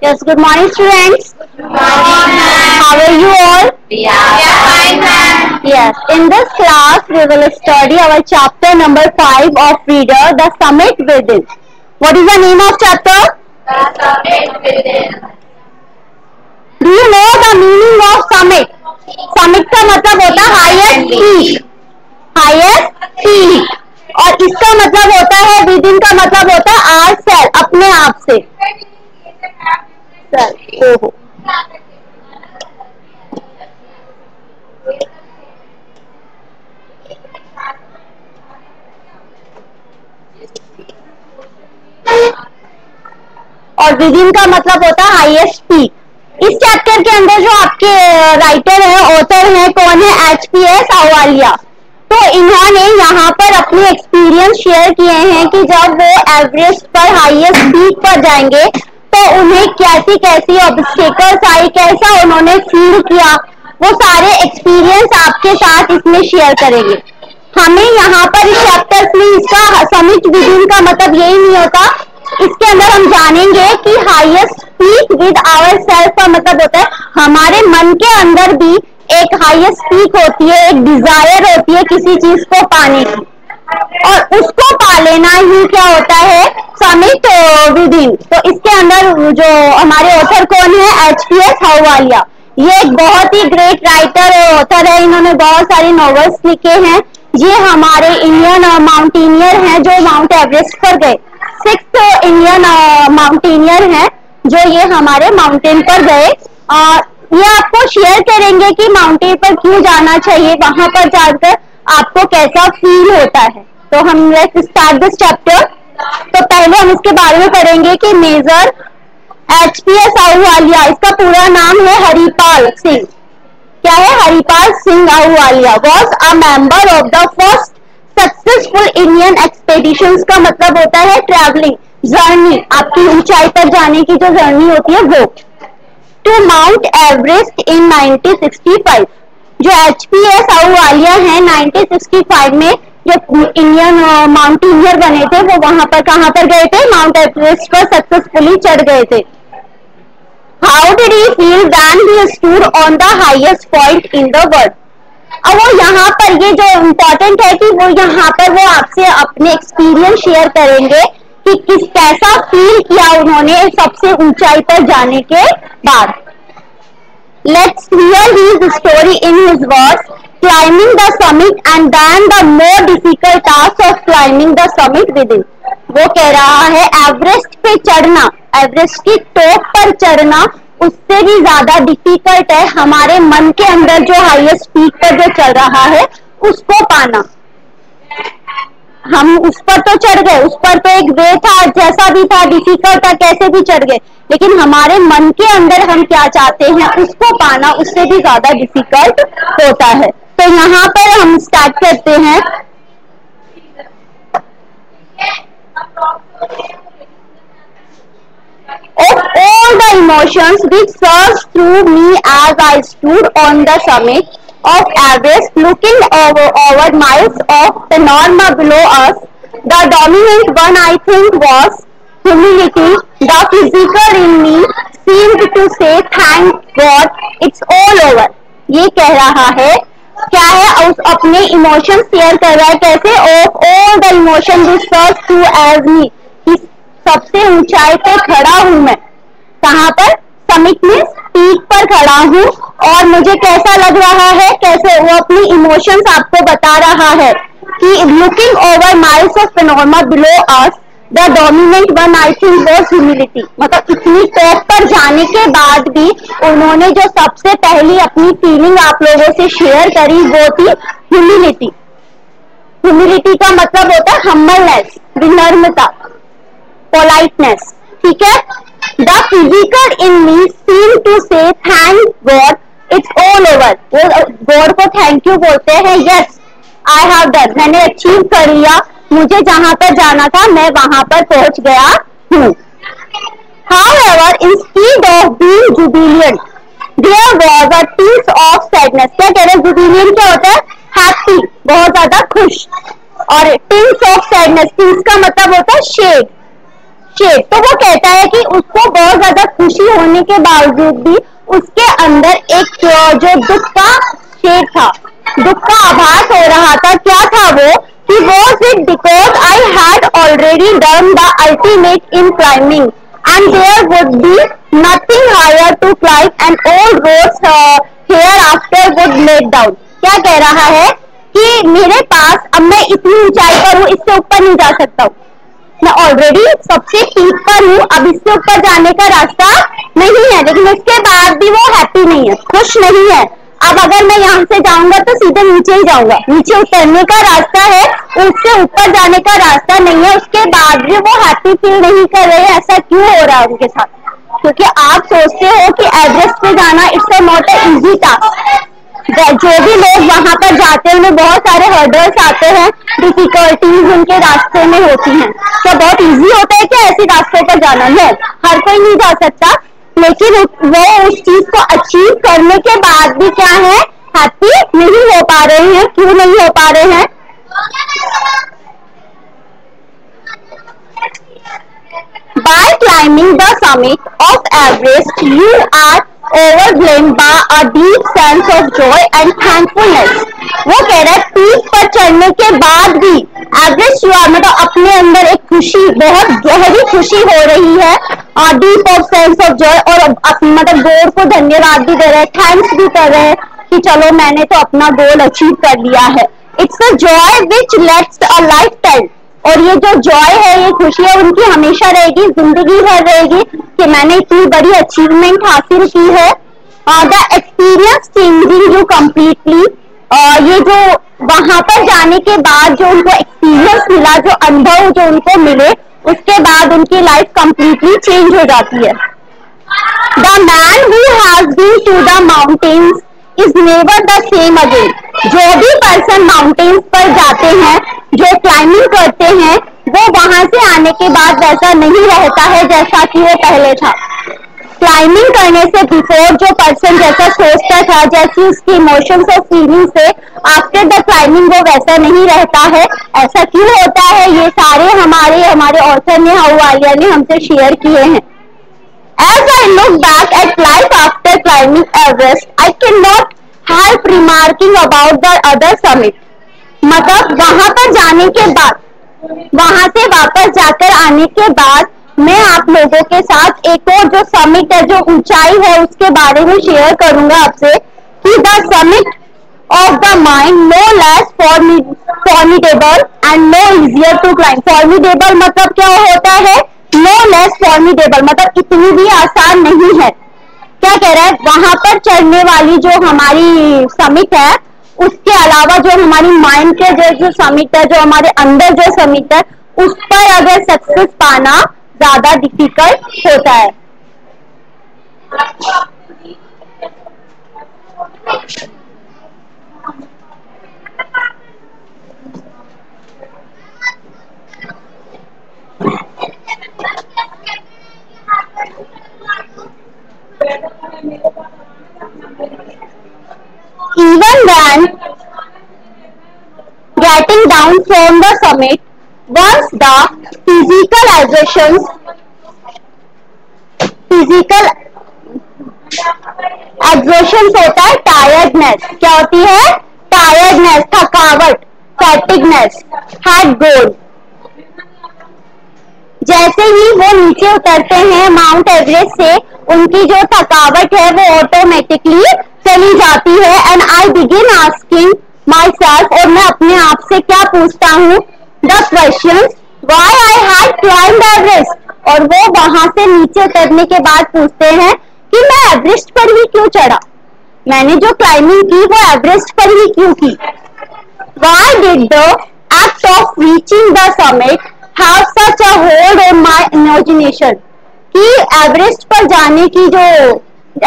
Yes, good morning, students. Good morning, ma'am. How are you all? We are fine, ma'am. Yes, in this class, we will study our chapter number 5 of Reader, The Summit Within. What is the name of chapter? The Summit Within. Do you know the meaning of summit? Summit का मतलब होता है highest peak. Highest peak. और इसका मतलब होता है within का मतलब होता है ourself, अपने आप से. ओहो. और विदिन का मतलब होता है हाईएस्ट पीक. इस चैप्टर के अंदर जो आपके राइटर है, ऑथर है, कौन है? एचपीएस आहलुवालिया. तो इन्होंने यहाँ पर अपने एक्सपीरियंस शेयर किए हैं कि जब वो एवरेस्ट पर हाईएस्ट पीक पर जाएंगे तो उन्हें कैसी कैसी ऑब्स्टेकल्स आई, कैसा उन्होंने फील किया, वो सारे एक्सपीरियंस आपके साथ इसमें शेयर करेंगे. हमें यहाँ पर इस चैप्टर्स में इसका समिट विदिन का मतलब यही नहीं होता. इसके अंदर हम जानेंगे कि highest peak with our self का मतलब होता है हमारे मन के अंदर भी एक हाईएस्ट पीक होती है, एक डिजायर होती है किसी चीज को पाने की, और उसको पा लेना ही क्या होता है? Summit within. तो इसके अंदर जो हमारे ऑथर कौन है? एचपीएस आहलुवालिया. ये एक बहुत ही ग्रेट राइटर और ऑथर है. इन्होंने बहुत सारे नॉवेल्स लिखे हैं. ये हमारे इंडियन माउंटेनियर हैं जो माउंट एवरेस्ट पर गए. 6th इंडियन माउंटेनियर हैं जो ये हमारे माउंटेन पर गए. ये आपको शेयर करेंगे कि माउंटेन पर क्यों जाना चाहिए, वहां पर जाकर आपको कैसा फील होता है. तो हम लेट्स स्टार्ट दिस चैप्टर. तो पहले हम इसके बारे में पढ़ेंगे कि मेजर एचपीएस आहलुवालिया, इसका पूरा नाम है हरिपाल सिंह. क्या है? Haripal Singh Ahluwalia was a member of the first successful Indian expeditions. का मतलब होता है ट्रैवलिंग, जर्नी, आपकी ऊंचाई पर जाने की जो जर्नी होती है वो, टू माउंट एवरेस्ट इन 1965. जो एचपीएस आहलुवालिया है 1965 में जो इंडियन माउंटेनियर बने थे, वो वहां पर कहां पर गए थे? माउंट एवरेस्ट पर सक्सेसफुली चढ़ गए थे. How did he feel when he stood on the highest point in the world. अब वो यहाँ पर ये जो इम्पोर्टेंट है कि वो यहाँ पर वो आपसे अपने एक्सपीरियंस शेयर करेंगे कि किस कैसा फील किया उन्होंने सबसे ऊंचाई पर जाने के बाद. Let's hear his story in his words. Climbing the summit and then the more difficult task of climbing the summit within. वो कह रहा है एवरेस्ट पे चढ़ना, एवरेस्ट की टॉप पर चढ़ना उससे भी ज्यादा डिफिकल्ट है हमारे मन के अंदर जो हाईएस्ट पीक पर जो चल रहा है उसको पाना. हम उस पर तो चढ़ गए, उस पर तो एक वे था, जैसा भी था, डिफिकल्ट था, कैसे भी चढ़ गए, लेकिन हमारे मन के अंदर हम क्या चाहते हैं उसको पाना उससे भी ज्यादा डिफिकल्ट होता है. तो यहाँ पर हम स्टार्ट करते हैं. Of all the emotions which surged through me as I stood on the summit of Everest, looking over miles of panorama below us, the dominant one I think was humility. The physical in me seemed to say, "Thank God, it's all over." ये कह रहा है क्या है? उस अपने emotion share कर रहा है. कैसे? Of all the emotion which surge through age me. सबसे ऊंचाई पे खड़ा हूं मैं. कहां पर? समिट में, पीक पर खड़ा हूं, और मुझे कैसा लग रहा है? कैसे? वो अपनी इमोशंस आपको बता रहा है कि looking over miles of panorama below us, the dominant one I think was humility. मतलब इतनी टॉप पर जाने के बाद भी उन्होंने जो सबसे पहली अपनी फीलिंग आप लोगों से शेयर करी वो थी ह्यूमिलिटी. ह्यूमिलिटी का मतलब होता है हम्बलनेस, विनम्रता, पोलाइटनेस. ठीक है? The physical in me seem to say thank God it's all over. वो गॉड को थैंक यू बोलते हैं. यस आई हैव डन, मैंने अचीव कर लिया, मुझे जहां पर जाना था मैं वहां पर पहुंच गया हूँ. However, instead of being jubilant, there was a tinge of sadness. क्या कह रहे हैं? जुबिलियंट क्या होता है? हैप्पी, बहुत ज्यादा खुश. और टिंज ऑफ सैडनेस, टिंज का मतलब होता है शेड. शेड. तो वो कहता है कि उसको बहुत ज्यादा खुशी के बावजूद भी उसके अंदर एक जो दुख का शेड था, दुख का आभास हो रहा था। क्या था वो कि was it because I had already done the ultimate in climbing and there would be nothing higher to climb and all roads hereafter would lead down। क्या कह रहा है कि मेरे पास अब मैं इतनी ऊंचाई पर हूँ, इससे ऊपर नहीं जा सकता हूँ, मैं ऑलरेडी सबसे पीक पर हूँ, अब इससे ऊपर जाने का रास्ता नहीं है। लेकिन उसके बाद भी वो हैप्पी नहीं है, खुश नहीं है। अब अगर मैं यहाँ से जाऊंगा तो सीधे नीचे ही जाऊंगा, नीचे उतरने का रास्ता है, उससे ऊपर जाने का रास्ता नहीं है। उसके बाद भी वो हैप्पी फील नहीं कर रहे हैं। ऐसा क्यों हो रहा है उनके साथ? क्योंकि आप सोचते हो कि एवरेस्ट पे जाना it's a not a easy task. जो भी लोग वहां पर जाते हैं उन्हें बहुत सारे हर्डल्स आते हैं, डिफिकल्टीज उनके रास्ते में होती हैं। क्या बहुत इजी होता है क्या ऐसे रास्तों पर जाना? नहीं, हर कोई नहीं जा सकता, लेकिन वो उस चीज को अचीव करने के बाद भी क्या है, हैप्पी नहीं हो पा रहे हैं। क्यों नहीं हो पा रहे हैं? By climbing the summit of Everest, you are overwhelmed by a deep sense of joy and thankfulness। वो कह रहा है पीक पर चढ़ने के बाद भी एवरेस्ट यू आर मतलब अपने अंदर एक खुशी, बहुत गहरी खुशी हो रही है, deep of sense of Joy, और मतलब गॉड को धन्यवाद भी दे रहे हैं, थैंक्स भी कर रहे हैं कि चलो मैंने तो अपना गोल अचीव कर लिया है। It's a joy which let's a life time. और ये जो जॉय है, ये खुशी है, उनकी हमेशा रहेगी, जिंदगी भर रहेगी कि मैंने इतनी बड़ी अचीवमेंट हासिल की है। The experience changing you completely. ये जो वहां पर जाने के बाद जो उनको एक्सपीरियंस मिला, जो अनुभव जो उनको मिले, उसके बाद उनकी लाइफ कंप्लीटली चेंज हो जाती है। The man who has been to the mountains is never the same again. जो भी पर्सन माउंटेन्स पर जाते हैं, जो क्लाइंबिंग करते हैं, वो वहां से आने के बाद वैसा नहीं रहता है जैसा कि वो पहले था। क्लाइंबिंग करने से बिफोर जो पर्सन जैसा सोचता था, जैसी उसकी इमोशंस और फीलिंग्स से, आफ्टर द क्लाइंबिंग वो वैसा नहीं रहता है। ऐसा क्यों होता है? ये सारे हमारे ऑथर ने, अहलुवालिया ने हमसे शेयर किए हैं। As I look back at life after climbing Everest, I cannot help remarking about the other summit। मतलब वहां पर जाने के बाद, वहां से वापस जाकर आने के बाद मैं आप लोगों के साथ एक और जो समिट है, जो ऊंचाई है, उसके बारे में शेयर करूंगा आपसे कि the summit of the mind no less formidable and no easier to climb. Formidable मतलब क्या होता है? नो लेस फॉर्मिडेबल मतलब इतनी भी आसान नहीं है। क्या कह रहा है? वहां पर चढ़ने वाली जो हमारी समिट है, उसके अलावा जो हमारी माइंड के जो समिट है, जो हमारे अंदर जो समिट है, उस पर अगर सक्सेस पाना ज्यादा डिफिकल्ट होता है। Even when getting down from the summit, once the physical exertions होता है टायर्डनेस। क्या होती है? टायर्डनेस, थकावट, फैटिगनेस, हैड गोल। जैसे ही वो नीचे उतरते हैं माउंट एवरेस्ट से, उनकी जो थकावट है वो ऑटोमेटिकली चली जाती है। And I begin asking my self, और मैं अपने आप से क्या पूछता हूँ? The question why I had climbed Everest. और वो वहां से नीचे उतरने के बाद पूछते हैं कि मैं एवरेस्ट पर ही क्यों चढ़ा, मैंने जो क्लाइंबिंग की वो एवरेस्ट पर ही क्यों की। Why did the act of reaching the summit have such a hold on my imagination. कि एवरेस्ट पर जाने की जो,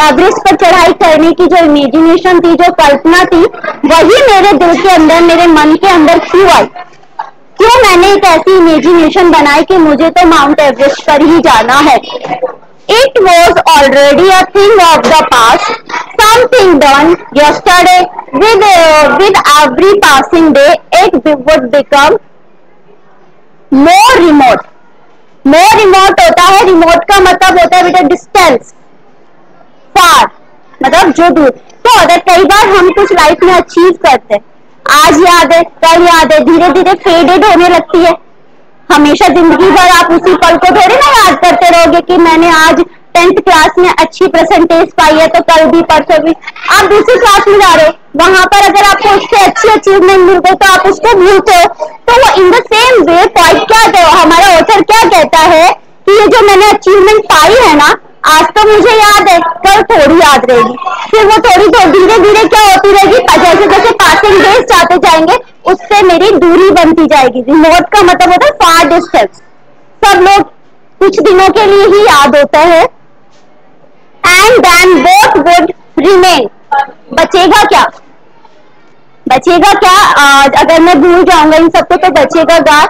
एवरेस्ट पर चढ़ाई करने की जो इमेजिनेशन थी, जो कल्पना थी, वही मेरे दिल के अंदर, मेरे मन के अंदर क्यों आई? क्यों मैंने एक ऐसी इमेजिनेशन बनाई कि मुझे तो माउंट एवरेस्ट पर ही जाना है। It was already a thing of the past, something done yesterday. With every passing day, it would become more remote। more remote होता है, remote का मतलब होता है बेटा डिस्टेंस, फार, मतलब जो दूर। तो अगर कई बार हम कुछ लाइफ में अचीव करते हैं, आज याद है, कल याद है, धीरे धीरे फेडेड होने लगती है। हमेशा जिंदगी भर आप उसी पल को थोड़ी ना याद करते रहोगे कि मैंने आज 10th क्लास में अच्छी परसेंटेज पाई है तो कल भी परसों भी। आप दूसरी क्लास में जा रहे हो, वहां पर अगर आपको उससे अच्छी अचीवमेंट मिल गई तो आप उसको भूलते हो। तो वो in the same way point क्या कहता है, हमारा ऑथर क्या कहता है कि ये जो मैंने अचीवमेंट पाई है ना, आज तो मुझे याद है, कल थोड़ी याद रहेगी, फिर वो थोड़ी धीरे धीरे क्या होती रहेगी, जैसे जैसे पासिंग डेज जाते जाएंगे उससे मेरी दूरी बनती जाएगी। रिमोट का मतलब होता है फार डिस्टेंस। सब लोग कुछ दिनों के लिए ही याद होता है। And then both would remain, बचेगा क्या, बचेगा क्या, अगर मैं भूल जाऊंगा इन सबको तो बचेगा क्या,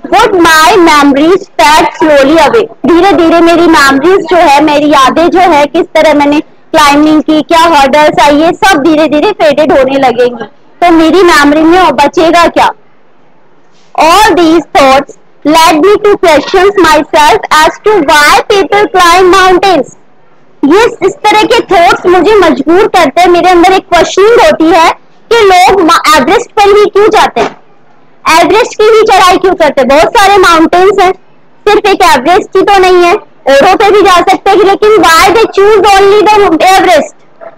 would my memories fade slowly away, धीरे धीरे मेरी मेमोरीज जो है, मेरी यादें जो है, किस तरह मैंने क्लाइंबिंग की, क्या हर्डल्स आई, ये सब धीरे धीरे फेडेड होने लगेंगी। तो मेरी मेमोरी में बचेगा क्या। All these thoughts led me to question myself as to why people climb mountains. ये इस तरह के थॉट्स मुझे मजबूर करते हैं, मेरे अंदर एक क्वेश्चनिंग होती है कि लोग एवरेस्ट पर ही क्यों जाते हैं, एवरेस्ट की ही चढ़ाई क्यों करते हैं। बहुत सारे माउंटेन्स हैं, सिर्फ एक एवरेस्ट ही तो नहीं है, औरों पे भी जा सकते हैं, लेकिन why they choose only the Everest,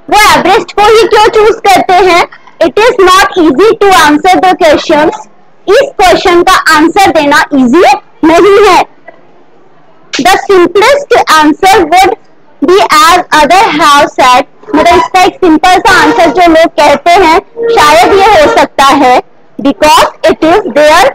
वो एवरेस्ट को ही क्यों चूज करते हैं। It is not easy to answer the questions, इस क्वेश्चन का आंसर देना इजी नहीं है। The simplest answer would be as other have said, मतलब इसका एक सिंपल सा आंसर जो लोग कहते हैं शायद ये हो सकता है, because it is there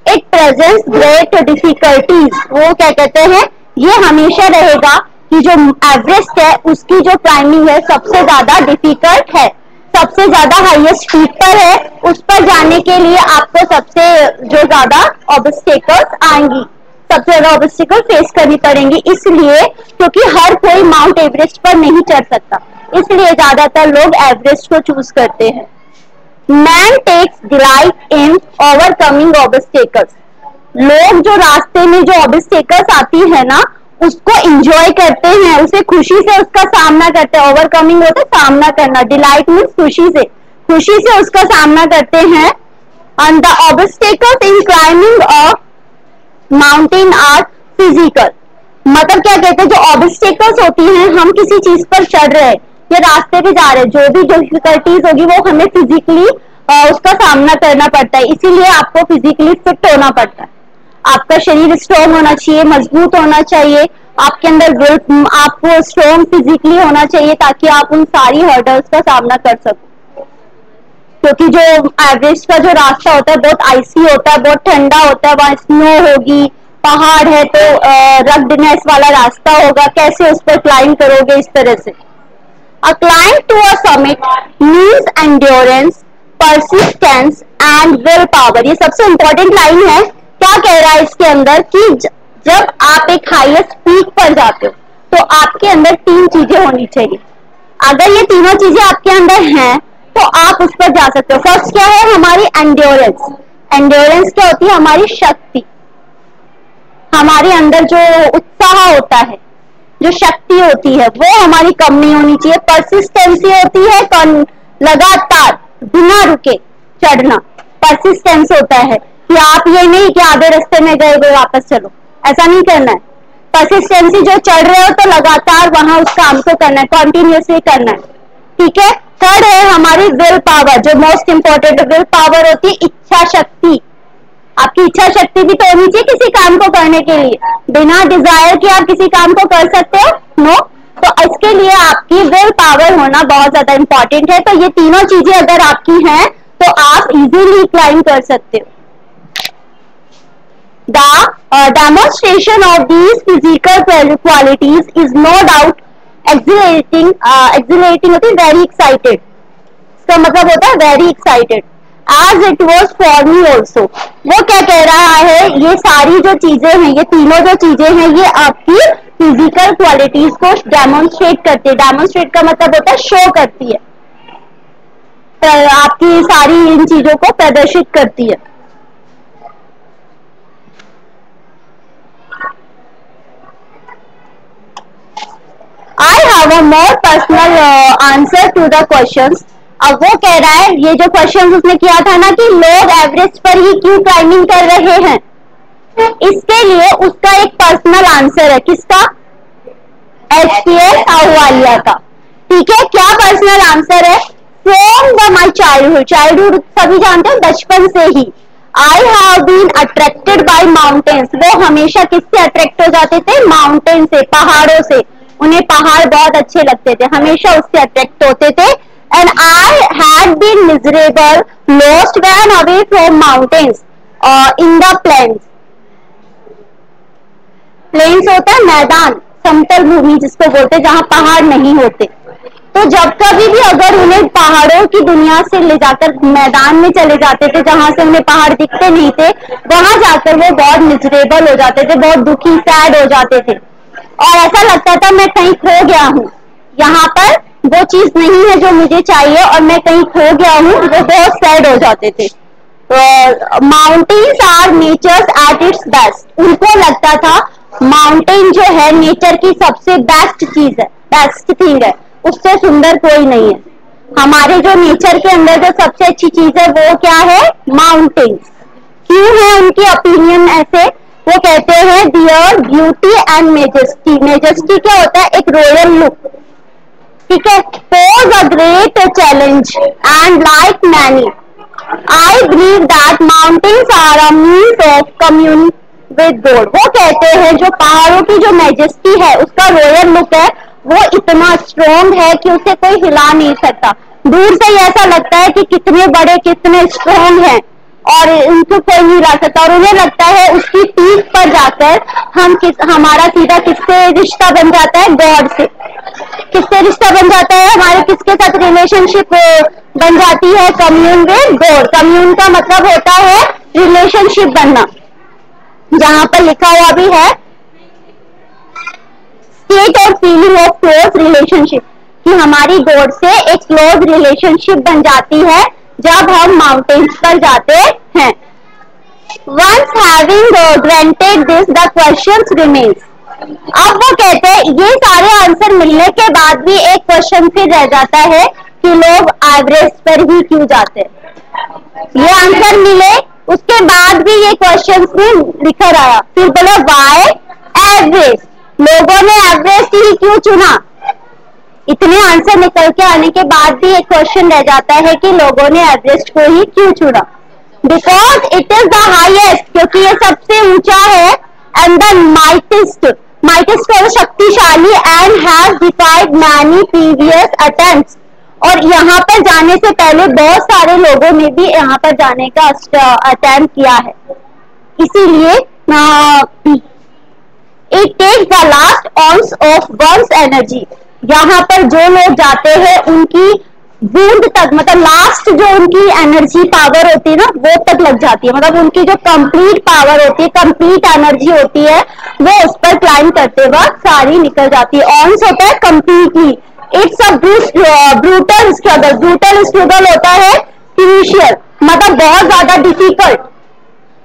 it presents great difficulties. वो क्या कहते हैं, ये हमेशा रहेगा कि जो एवरेस्ट है उसकी जो क्लाइंबिंग है सबसे ज्यादा डिफिकल्ट है, सबसे ज्यादा हाईएस्ट पीक पर है, उस पर जाने के लिए आपको सबसे जो ज्यादा ऑब्स्टेकल्स आएंगी, सबसे ज्यादा ऑब्स्टेकल फेस करनी पड़ेंगी, इसलिए क्योंकि हर कोई माउंट एवरेस्ट पर नहीं चढ़ सकता, इसलिए ज्यादातर लोग एवरेस्ट को चूज करते हैं। Man takes delight in overcoming obstacles, लोग जो रास्ते में जो ऑब्स्टेकल्स आती है ना उसको एंजॉय करते हैं, उसे खुशी से उसका सामना करते हैं। ओवरकमिंग होता है सामना करना, डिलाइट मीन्स खुशी से उसका सामना करते हैं। And the obstacles in climbing a mountain are physical, मतलब क्या कहते हैं, जो ऑब्स्टेकल्स होती हैं, हम किसी चीज पर चढ़ रहे हैं या रास्ते पे जा रहे हैं, जो भी डिफिकल्टीज होगी वो हमें फिजिकली उसका सामना करना पड़ता है, इसीलिए आपको फिजिकली फिट होना पड़ता है, आपका शरीर स्ट्रॉन्ग होना चाहिए, मजबूत होना चाहिए, आपके अंदर विल, आपको स्ट्रॉन्ग फिजिकली होना चाहिए ताकि आप उन सारी हर्डल्स का सामना कर सको। क्योंकि जो एवरेस्ट का जो रास्ता होता है बहुत आइसी होता है, बहुत ठंडा होता है, वहां स्नो होगी, पहाड़ है तो रगडनेस वाला रास्ता होगा, कैसे उस पर क्लाइंब करोगे इस तरह से। A climb to a summit means endurance, persistence and will power. ये सबसे इंपॉर्टेंट लाइन है, क्या कह रहा है इसके अंदर कि जब आप एक हाईएस्ट पीक पर जाते हो तो आपके अंदर 3 चीजें होनी चाहिए। अगर ये तीनों चीजें आपके अंदर हैं तो आप उस पर जा सकते हो। फर्स्ट क्या है, हमारी एंड्योरेंस। एंड्योरेंस क्या होती है, हमारी शक्ति, हमारे अंदर जो उत्साह होता है, जो शक्ति होती है वो हमारी कम नहीं होनी चाहिए। परसिस्टेंसी होती है लगातार बिना रुके चढ़ना, परसिस्टेंस होता है कि आप ये नहीं कि आधे रास्ते में गए वापस चलो, ऐसा नहीं करना है। परसिस्टेंसी जो चढ़ रहे हो तो लगातार वहां उस काम को करना है, कॉन्टिन्यूसली करना है, ठीक है। थर्ड है हमारी विल पावर, जो मोस्ट इंपॉर्टेंट विल पावर होती है इच्छा शक्ति। आपकी इच्छा शक्ति भी तो होनी चाहिए किसी काम को करने के लिए, बिना डिजायर के आप किसी काम को कर सकते हो, नो। तो इसके लिए आपकी विल पावर होना बहुत ज्यादा इंपॉर्टेंट है। तो ये तीनों चीजें अगर आपकी हैं तो आप इजीली क्लाइंब कर सकते हो। The demonstration of these physical qualities is no doubt exhilarating होती है, very excited, इसका मतलब होता है very excited, as it was for me also। वो क्या कह रहा है, ये सारी जो चीजें हैं, ये तीनों जो चीजें हैं, ये आपकी फिजिकल क्वालिटीज को डेमोन्स्ट्रेट करती है। डेमोन्स्ट्रेट का मतलब होता है शो करती है, आपकी सारी इन चीजों को प्रदर्शित करती है। I have have a more personal answer to the questions. अब वो कह रहा है, ये जो क्वेश्चन उसने किया था ना कि लोग एवरेस्ट पर ही क्यों क्लाइंबिंग कर रहे हैं, इसके लिए उसका एक पर्सनल आंसर है। किसका? HPS आहूवालिया का। ठीक है, क्या पर्सनल आंसर है? From the my childhood, childhood सभी जानते हैं, बचपन से ही। I have been attracted by mountains, वो हमेशा किससे अट्रैक्ट हो जाते थे? माउंटेन से, पहाड़ों से। उन्हें पहाड़ बहुत अच्छे लगते थे, हमेशा उससे अट्रैक्ट होते थे। And I had been miserable, lost when away from mountains in the plains. Plains होता है मैदान, समतल भूमि जिसको बोलते हैं, जहां पहाड़ नहीं होते। तो जब कभी भी अगर उन्हें पहाड़ों की दुनिया से ले जाकर मैदान में चले जाते थे जहां से उन्हें पहाड़ दिखते नहीं थे, वहां जाकर वो बहुत मिजरेबल हो जाते थे, बहुत दुखी, सैड हो जाते थे, और ऐसा लगता था मैं कहीं खो गया हूँ, यहाँ पर वो चीज नहीं है जो मुझे चाहिए और मैं कहीं खो गया हूँ। वो बहुत सैड हो जाते थे। Mountains are nature's at its best, उनको लगता था माउंटेन जो है नेचर की सबसे बेस्ट चीज है, बेस्ट थिंग है, उससे सुंदर कोई नहीं है। हमारे जो नेचर के अंदर जो सबसे अच्छी चीज है वो क्या है? माउंटेन्स। क्यों है उनकी ओपिनियन ऐसे? वो कहते हैं their beauty and majesty. Majesty क्या होता है? एक रॉयल लुक। ठीक है, pose a great challenge and like many I believe that mountains are a means of communing with God. वो कहते हैं जो पहाड़ों की जो मेजेस्टी है, उसका रॉयल लुक है, वो इतना स्ट्रॉन्ग है कि उसे कोई हिला नहीं सकता। दूर से ही ऐसा लगता है कि कितने बड़े, कितने स्ट्रॉन्ग हैं और उनको कोई नहीं हिला सकता। और उन्हें लगता है उसकी पीठ पर जाकर हमारा सीधा किससे रिश्ता बन जाता है? गॉड से। किससे रिश्ता बन जाता है? हमारे किसके साथ रिलेशनशिप बन जाती है? Commune with God. कम्यून का मतलब होता है रिलेशनशिप बनना, जहां पर लिखा हुआ भी है स्टेट और फीलिंग ऑफ क्लोज रिलेशनशिप, कि हमारी गॉड से एक क्लोज रिलेशनशिप बन जाती है जब हम माउंटेन्स पर जाते हैं। Once having granted this, the questions remains. अब वो कहते हैं ये सारे आंसर मिलने के बाद भी एक क्वेश्चन फिर रह जाता है कि लोग एवरेस्ट पर ही क्यों जाते हैं। ये आंसर मिले उसके बाद भी ये क्वेश्चन में लिखा रहा, फिर बोला वाई एवरेस्ट, लोगों ने एवरेस्ट ही क्यों चुना। इतने आंसर निकल के आने के बाद भी एक क्वेश्चन रह जाता है कि लोगों ने एवरेस्ट को ही क्यों चुना। Because it is the highest, क्योंकि ये सबसे ऊंचा है, एंड द माइटेस्ट, माइटेस्ट को शक्तिशाली, and has डिफाइड many previous attempts, और यहाँ पर जाने से पहले बहुत सारे लोगों ने भी यहाँ पर जाने का अटेम्प्ट किया है। इसीलिए it takes the last ounce of one's energy, यहाँ पर जो लोग जाते हैं उनकी बूंद तक, मतलब लास्ट जो उनकी एनर्जी पावर होती है ना, वो तक लग जाती है, मतलब उनकी जो कंप्लीट पावर होती है, कंप्लीट एनर्जी होती है, वो उस पर क्लाइंब करते वक्त सारी निकल जाती है। ऑन्स होता है completely. It's a brutal struggle, brutal struggle होता है क्रूशियल, मतलब बहुत ज्यादा डिफिकल्ट,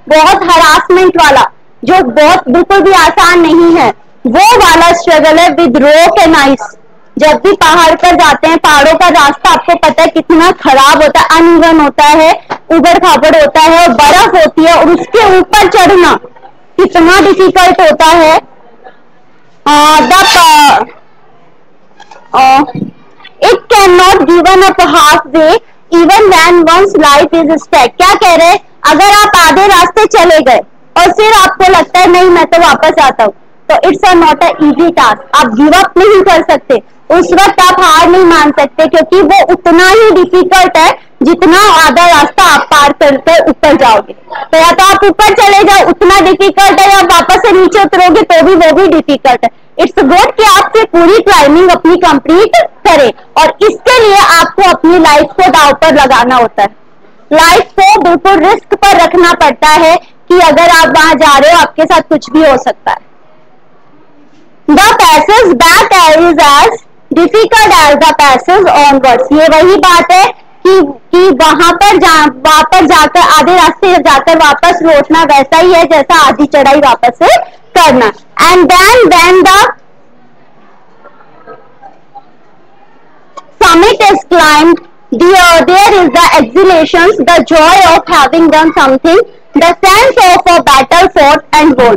बहुत हरासमेंट वाला, जो बहुत बिल्कुल भी आसान नहीं है, वो वाला स्ट्रगल है विद रॉक एंड आइस। जब भी पहाड़ पर जाते हैं, पहाड़ों का रास्ता आपको पता है कितना खराब होता है, अनइवन होता है, उबड़ खाबड़ होता है, और बर्फ होती है, और उसके ऊपर चढ़ना कितना डिफिकल्ट होता है। It can not given up half way even when one's life is stake. क्या कह रहे हैं? अगर आप आधे रास्ते चले गए और फिर आपको लगता है नहीं मैं तो वापस आता हूँ, तो it's not a easy task. आप गिव अप नहीं कर सकते, उस वक्त आप हार नहीं मान सकते, क्योंकि वो उतना ही डिफिकल्ट है जितना आधा रास्ता आप पार करके ऊपर जाओगे। तो या तो आप ऊपर चले जाओ, उतना डिफिकल्ट है, या वापस से नीचे उतरोगे तो भी वो भी डिफिकल्ट है। इट्स गुड कि आपसे पूरी क्लाइंबिंग अपनी कंप्लीट करें, और इसके लिए आपको अपनी लाइफ को दांव पर लगाना होता है। लाइफ को बिल्कुल रिस्क पर रखना पड़ता है कि अगर आप वहां जा रहे हो आपके साथ कुछ भी हो सकता है। The passage back is as difficult as the passage onwards। ये वही बात है कि वहां पर वापस जाकर आधे रास्ते जाकर वापस लौटना वैसा ही है जैसा आधी चढ़ाई वापस से करना। And then when the is climbed, there is the exhalations, the joy of having done something, the sense of a battle fought and won.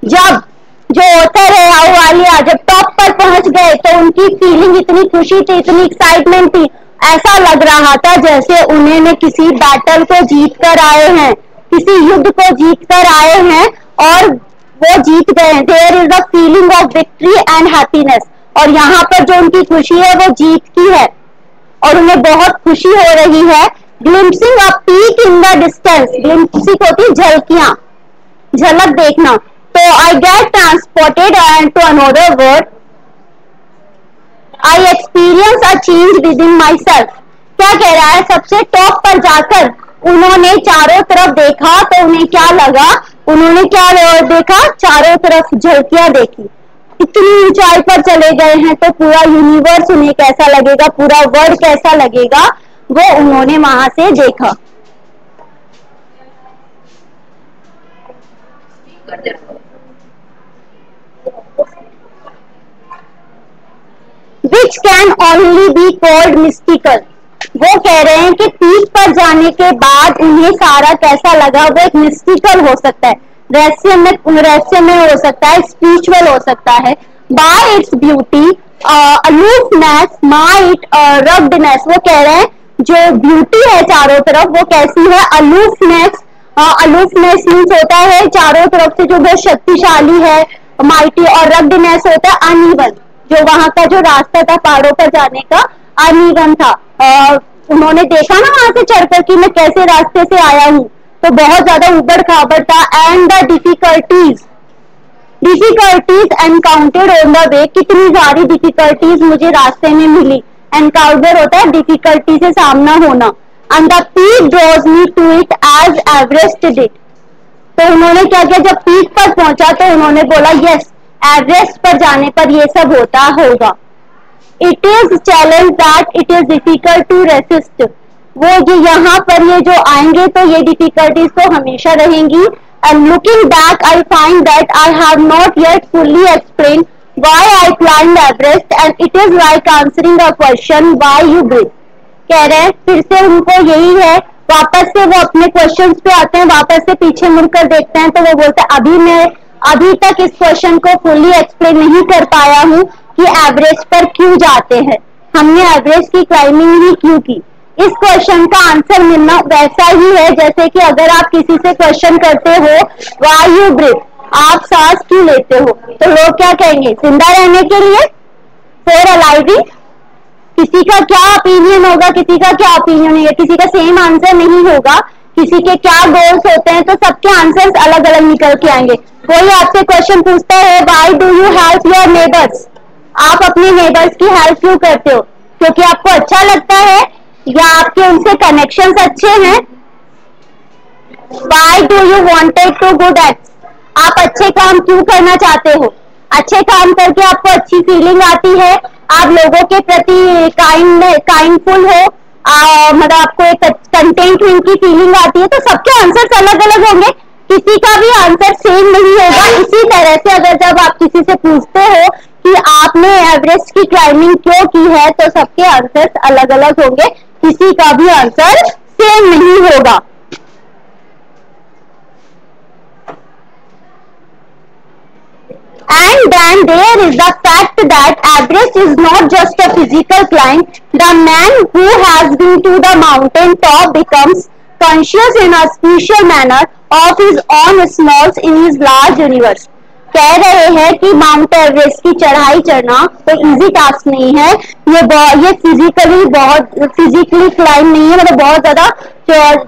जब जो ऑथर है अहलुवालिया जब टॉप पर पहुंच गए तो उनकी फीलिंग इतनी खुशी थी, इतनी एक्साइटमेंट थी, ऐसा लग रहा था जैसे उन्होंने किसी बैटल को जीत कर आए हैं, किसी युद्ध को जीत कर आए हैं और वो जीत गए हैं. There is a feeling of victory and happiness. और यहाँ पर जो उनकी खुशी है वो जीत की है और उन्हें बहुत खुशी हो रही है. Glimpsing a peak in the distance. Glimpsing होती झलकियां, झलक देखना. तो I get transported to another world. I experience a change within myself. क्या कह रहा है? सबसे टॉप पर जाकर उन्होंने चारों तरफ देखा तो उन्हें क्या लगा? उन्होंने क्या देखा? चारों तरफ झलकियां देखी. इतनी ऊंचाई पर चले गए हैं तो पूरा यूनिवर्स उन्हें कैसा लगेगा, पूरा वर्ल्ड कैसा लगेगा, वो उन्होंने वहां से देखा. Which can only be called mystical. वो कह रहे हैं कि पीक पर जाने के बाद उन्हें सारा कैसा लगा, वो एक मिस्टिकल हो सकता है, रहस्यमय हो सकता है, स्पिरिचुअल हो सकता है. By its beauty, aloofness, might, ruggedness. वो कह रहे हैं जो ब्यूटी है चारों तरफ वो कैसी है? अलोफनेस. अलोफनेस मीन्स होता है चारों तरफ से जो बहुत शक्तिशाली है, माइटी. और रग्डनेस होता है अनइवन, जो वहां का जो रास्ता था पहाड़ों पर जाने का अनइवन था. उन्होंने देखा ना वहां से चढ़कर कि मैं कैसे रास्ते से आया हूं, तो बहुत ज्यादा उबड़ खाबड़ था. And the difficulties encountered on the way. कितनी सारी डिफिकल्टीज मुझे रास्ते में मिली. एनकाउंटर होता है डिफिकल्टी से सामना होना. And the peak draws me to it as Everest did. तो उन्होंने क्या किया? जब पीक पर पहुंचा तो उन्होंने बोला यस, एवरेस्ट पर जाने पर ये सब होता होगा. It is challenge that it is difficult to resist. वो ये यहाँ पर ये जो आएंगे तो ये डिफिकल्टीज तो हमेशा रहेंगी. And looking back I find that I have not yet fully explain why I climb Everest and it is like answering a question why you breathe. कह रहे हैं फिर से उनको यही है, वापस से वो अपने क्वेश्चंस पे आते हैं, वापस से पीछे मुड़कर देखते हैं तो वो बोलते हैं मैं अभी तक इस क्वेश्चन को फुल्ली एक्सप्लेन नहीं कर पाया हूँ कि एवरेस्ट पर क्यों जाते हैं, हमने एवरेस्ट की क्लाइंबिंग ही क्यों की. इस क्वेश्चन का आंसर मिलना वैसा ही है जैसे कि अगर आप किसी से क्वेश्चन करते हो व्हाई यू ब्रीथ, आप सांस क्यों लेते हो, तो लोग क्या कहेंगे? जिंदा रहने के लिए, फॉर अलाइविंग. किसी का क्या ओपिनियन होगा, किसी का क्या ओपिनियन है, किसी का सेम आंसर नहीं होगा. किसी के क्या गोल्स होते हैं तो सबके आंसर्स अलग अलग निकल के आएंगे. कोई आपसे क्वेश्चन पूछता है why do you help your neighbours. आप अपने नेबर्स की हेल्प क्यों करते हो? क्योंकि आपको अच्छा लगता है या आपके उनसे कनेक्शंस अच्छे हैं. Why do you wanted to good acts. आप अच्छे काम क्यों करना चाहते हो? अच्छे काम करके आपको अच्छी फीलिंग आती है, आप लोगों के प्रति काइंडफुल हो, मतलब आपको एक कंटेंटमेंट की फीलिंग आती है. तो सबके आंसर्स अलग अलग होंगे, किसी का भी आंसर सेम नहीं होगा. इसी तरह से अगर जब आप किसी से पूछते हो कि आपने एवरेस्ट की क्लाइंबिंग क्यों की है तो सबके आंसर्स अलग अलग होंगे, किसी का भी आंसर सेम नहीं होगा. And then there is the fact that Everest is not just a physical climb. The man who has been to the mountain top becomes conscious in a spiritual manner of his own smalls in his large universe. कह रहे हैं कि mount Everest की चढ़ाई चढ़ना कोई easy task नहीं है. ये फिजिकली क्लाइंब नहीं है, मतलब बहुत ज्यादा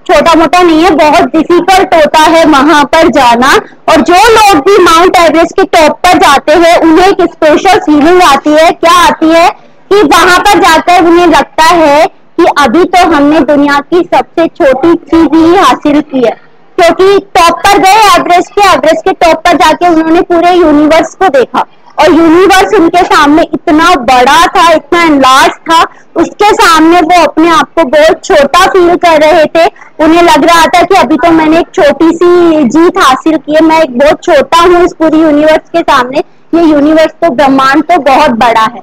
छोटा मोटा नहीं है, बहुत डिफिकल्ट होता है वहां पर जाना. और जो लोग भी माउंट एवरेस्ट के टॉप पर जाते हैं उन्हें एक स्पेशल फीलिंग आती है. क्या आती है? कि वहां पर जाकर उन्हें लगता है कि अभी तो हमने दुनिया की सबसे छोटी चीज ही हासिल की है. क्योंकि टॉप पर गए एवरेस्ट के टॉप पर जाके उन्होंने पूरे यूनिवर्स को देखा और यूनिवर्स उनके सामने इतना बड़ा था, इतना एनलार्ज था, उसके सामने वो अपने आप को बहुत छोटा फील कर रहे थे. उन्हें लग रहा था कि अभी तो मैंने एक छोटी सी जीत हासिल की है, मैं एक बहुत छोटा हूँ इस पूरी यूनिवर्स के सामने. ये यूनिवर्स तो ब्रह्मांड तो बहुत बड़ा है.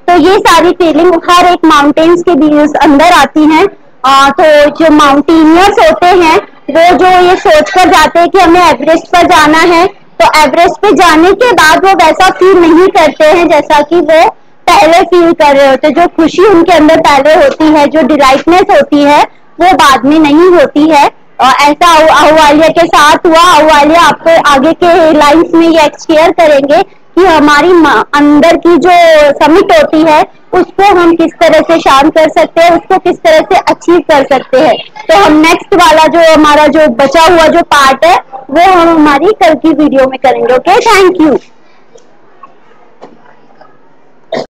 तो ये सारी फीलिंग हर एक माउंटेन्स के बीच अंदर आती हैं। तो जो माउंटेनियर्स होते हैं वो जो ये सोच कर जाते हैं कि हमें एवरेस्ट पर जाना है, तो एवरेस्ट पे जाने के बाद वो वैसा फील नहीं करते हैं जैसा कि वो पहले फील कर रहे होते। जो खुशी उनके अंदर पहले होती है, जो डिलाइटनेस होती है, वो बाद में नहीं होती है। ऐसा अहूवालिया के साथ हुआ। अहूवालिया आपको आगे के लाइन्स में ये शेयर करेंगे कि हमारी अंदर की जो समिट होती है उसको हम किस तरह से शांत कर सकते हैं, उसको किस तरह से अचीव कर सकते हैं। तो हम नेक्स्ट वाला जो हमारा जो बचा हुआ जो पार्ट है वो हम हमारी कल की वीडियो में करेंगे। Okay, thank you.